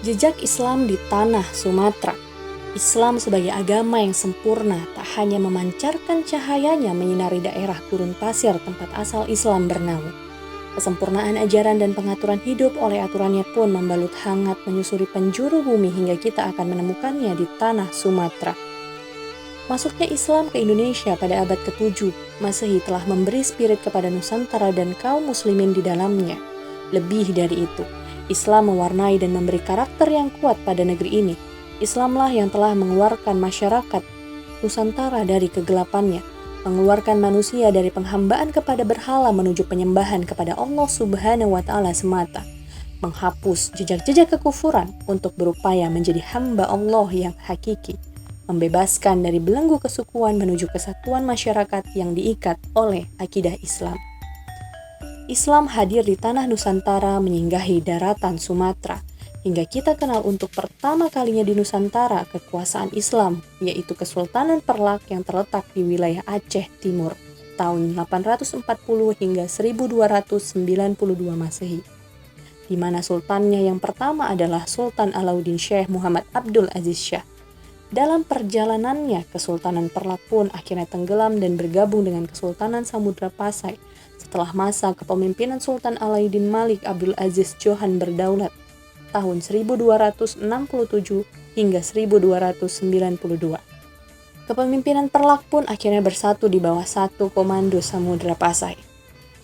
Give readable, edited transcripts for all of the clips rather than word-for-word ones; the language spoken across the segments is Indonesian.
Jejak Islam di tanah Sumatera. Islam sebagai agama yang sempurna tak hanya memancarkan cahayanya menyinari daerah gurun pasir tempat asal Islam bernaung. Kesempurnaan ajaran dan pengaturan hidup oleh aturannya pun membalut hangat menyusuri penjuru bumi hingga kita akan menemukannya di tanah Sumatera. Masuknya Islam ke Indonesia pada abad ke-7 Masehi telah memberi spirit kepada Nusantara dan kaum muslimin di dalamnya. Lebih dari itu, Islam mewarnai dan memberi karakter yang kuat pada negeri ini. Islamlah yang telah mengeluarkan masyarakat Nusantara dari kegelapannya, mengeluarkan manusia dari penghambaan kepada berhala menuju penyembahan kepada Allah Subhanahu wa Ta'ala semata, menghapus jejak-jejak kekufuran untuk berupaya menjadi hamba Allah yang hakiki, membebaskan dari belenggu kesukuan menuju kesatuan masyarakat yang diikat oleh akidah Islam. Islam hadir di tanah Nusantara menyinggahi daratan Sumatera, hingga kita kenal untuk pertama kalinya di Nusantara kekuasaan Islam, yaitu Kesultanan Perlak yang terletak di wilayah Aceh Timur, tahun 840 hingga 1292 Masehi, di mana sultannya yang pertama adalah Sultan Alauddin Syekh Muhammad Abdul Aziz Shah. Dalam perjalanannya, Kesultanan Perlak pun akhirnya tenggelam dan bergabung dengan Kesultanan Samudra Pasai setelah masa kepemimpinan Sultan Alauddin Malik Abdul Aziz Johan berdaulat tahun 1267 hingga 1292. Kepemimpinan Perlak pun akhirnya bersatu di bawah satu komando Samudra Pasai.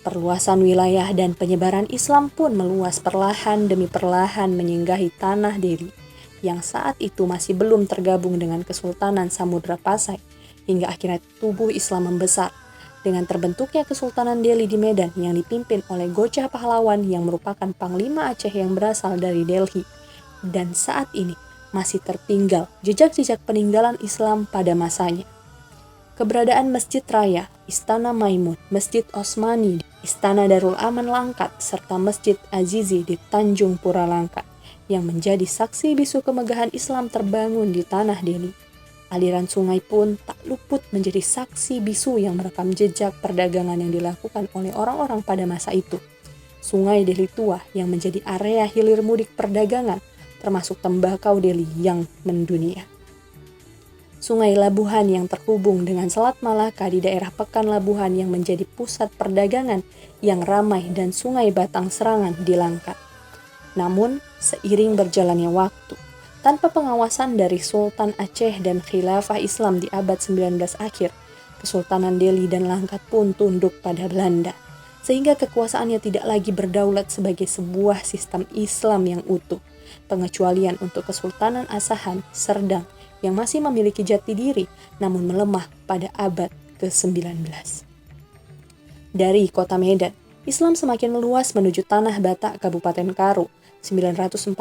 Perluasan wilayah dan penyebaran Islam pun meluas perlahan demi perlahan menyinggahi tanah Delhi, yang saat itu masih belum tergabung dengan Kesultanan Samudra Pasai, hingga akhirnya tubuh Islam membesar dengan terbentuknya Kesultanan Delhi di Medan yang dipimpin oleh Gocah Pahlawan yang merupakan Panglima Aceh yang berasal dari Delhi. Dan saat ini masih tertinggal jejak-jejak peninggalan Islam pada masanya. Keberadaan Masjid Raya, Istana Maimun, Masjid Osmani, Istana Darul Aman Langkat, serta Masjid Azizi di Tanjung Pura Langkat yang menjadi saksi bisu kemegahan Islam terbangun di tanah Delhi. Aliran sungai pun tak luput menjadi saksi bisu yang merekam jejak perdagangan yang dilakukan oleh orang-orang pada masa itu. Sungai Delhi Tua yang menjadi area hilir mudik perdagangan, termasuk tembakau Delhi yang mendunia. Sungai Labuhan yang terhubung dengan Selat Malaka di daerah Pekan Labuhan yang menjadi pusat perdagangan yang ramai, dan Sungai Batang Serangan di Langkat. Namun, seiring berjalannya waktu, tanpa pengawasan dari Sultan Aceh dan Khilafah Islam di abad 19 akhir, Kesultanan Delhi dan Langkat pun tunduk pada Belanda, sehingga kekuasaannya tidak lagi berdaulat sebagai sebuah sistem Islam yang utuh. Pengecualian untuk Kesultanan Asahan, Serdang, yang masih memiliki jati diri, namun melemah pada abad ke-19. Dari kota Medan, Islam semakin meluas menuju Tanah Batak Kabupaten Karo, 946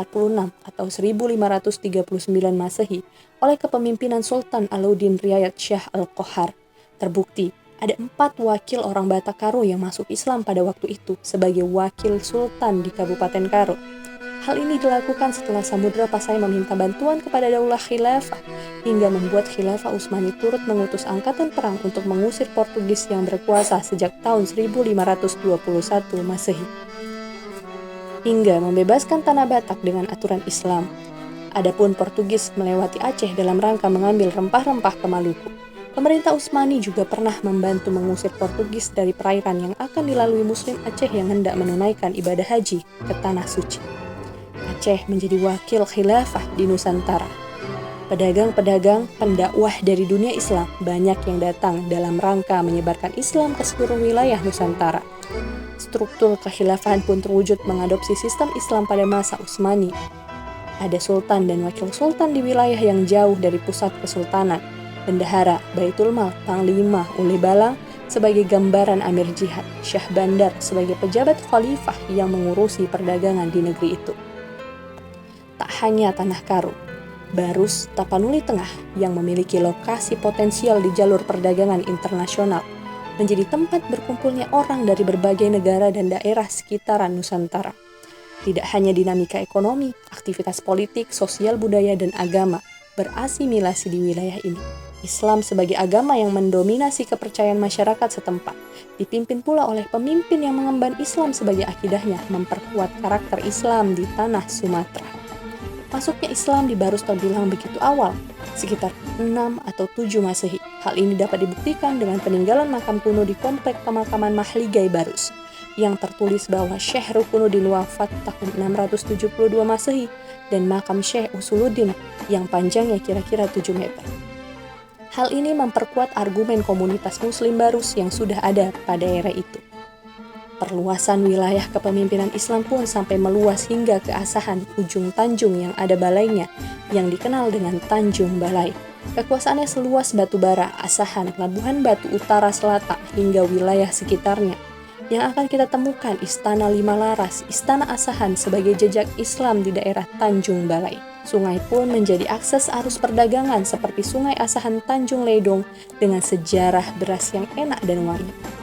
atau 1539 Masehi oleh kepemimpinan Sultan Alauddin Riayat Shah Al-Qohar. Terbukti ada 4 wakil orang Batak Karo yang masuk Islam pada waktu itu sebagai wakil sultan di Kabupaten Karo. Hal ini dilakukan setelah Samudra Pasai meminta bantuan kepada Daulah Khilafah hingga membuat Khilafah Utsmani turut mengutus angkatan perang untuk mengusir Portugis yang berkuasa sejak tahun 1521 Masehi, hingga membebaskan tanah Batak dengan aturan Islam. Adapun Portugis melewati Aceh dalam rangka mengambil rempah-rempah ke Maluku. Pemerintah Utsmani juga pernah membantu mengusir Portugis dari perairan yang akan dilalui Muslim Aceh yang hendak menunaikan ibadah haji ke Tanah Suci. Aceh menjadi wakil khilafah di Nusantara. Pedagang-pedagang, pendakwah dari dunia Islam banyak yang datang dalam rangka menyebarkan Islam ke seluruh wilayah Nusantara. Struktur kekhilafahan pun terwujud mengadopsi sistem Islam pada masa Utsmani. Ada sultan dan wakil sultan di wilayah yang jauh dari pusat kesultanan, bendahara, Baitul Mal, panglima, ule balang sebagai gambaran amir jihad, syah bandar sebagai pejabat khalifah yang mengurusi perdagangan di negeri itu. Tak hanya Tanah Karo, Barus, Tapanuli Tengah yang memiliki lokasi potensial di jalur perdagangan internasional menjadi tempat berkumpulnya orang dari berbagai negara dan daerah sekitaran Nusantara. Tidak hanya dinamika ekonomi, aktivitas politik, sosial budaya, dan agama berasimilasi di wilayah ini. Islam sebagai agama yang mendominasi kepercayaan masyarakat setempat, dipimpin pula oleh pemimpin yang mengemban Islam sebagai akidahnya, memperkuat karakter Islam di tanah Sumatera. Masuknya Islam di Barus terbilang begitu awal, sekitar 6 atau 7 Masehi. Hal ini dapat dibuktikan dengan peninggalan makam kuno di komplek pemakaman Mahligai Barus, yang tertulis bahwa Syekh Rukunuddin wafat tahun 672 Masehi dan makam Syekh Usuluddin yang panjangnya kira-kira 7 meter. Hal ini memperkuat argumen komunitas Muslim Barus yang sudah ada pada era itu. Perluasan wilayah kepemimpinan Islam pun sampai meluas hingga ke Asahan, ujung Tanjung yang ada balainya, yang dikenal dengan Tanjung Balai. Kekuasaannya seluas Batubara, Asahan, Labuhan Batu Utara Selatan, hingga wilayah sekitarnya. Yang akan kita temukan Istana Lima Laras, Istana Asahan sebagai jejak Islam di daerah Tanjung Balai. Sungai pun menjadi akses arus perdagangan seperti Sungai Asahan Tanjung Ledong dengan sejarah beras yang enak dan wangi.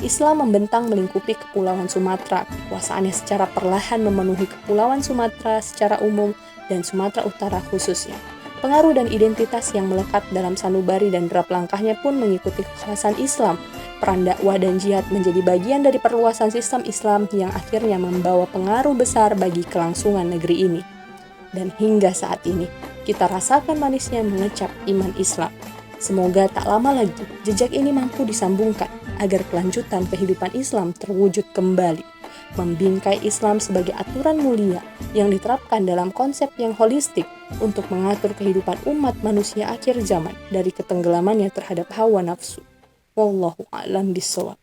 Islam membentang melingkupi Kepulauan Sumatera. Kekuasaannya secara perlahan memenuhi Kepulauan Sumatera secara umum dan Sumatera Utara khususnya. Pengaruh dan identitas yang melekat dalam sanubari dan derap langkahnya pun mengikuti kekuasaan Islam. Peran dakwah dan jihad menjadi bagian dari perluasan sistem Islam yang akhirnya membawa pengaruh besar bagi kelangsungan negeri ini. Dan hingga saat ini, kita rasakan manisnya mengecap iman Islam. Semoga tak lama lagi jejak ini mampu disambungkan agar kelanjutan kehidupan Islam terwujud kembali. Membingkai Islam sebagai aturan mulia yang diterapkan dalam konsep yang holistik untuk mengatur kehidupan umat manusia akhir zaman dari ketenggelamannya terhadap hawa nafsu. Wallahu a'lam bishawab.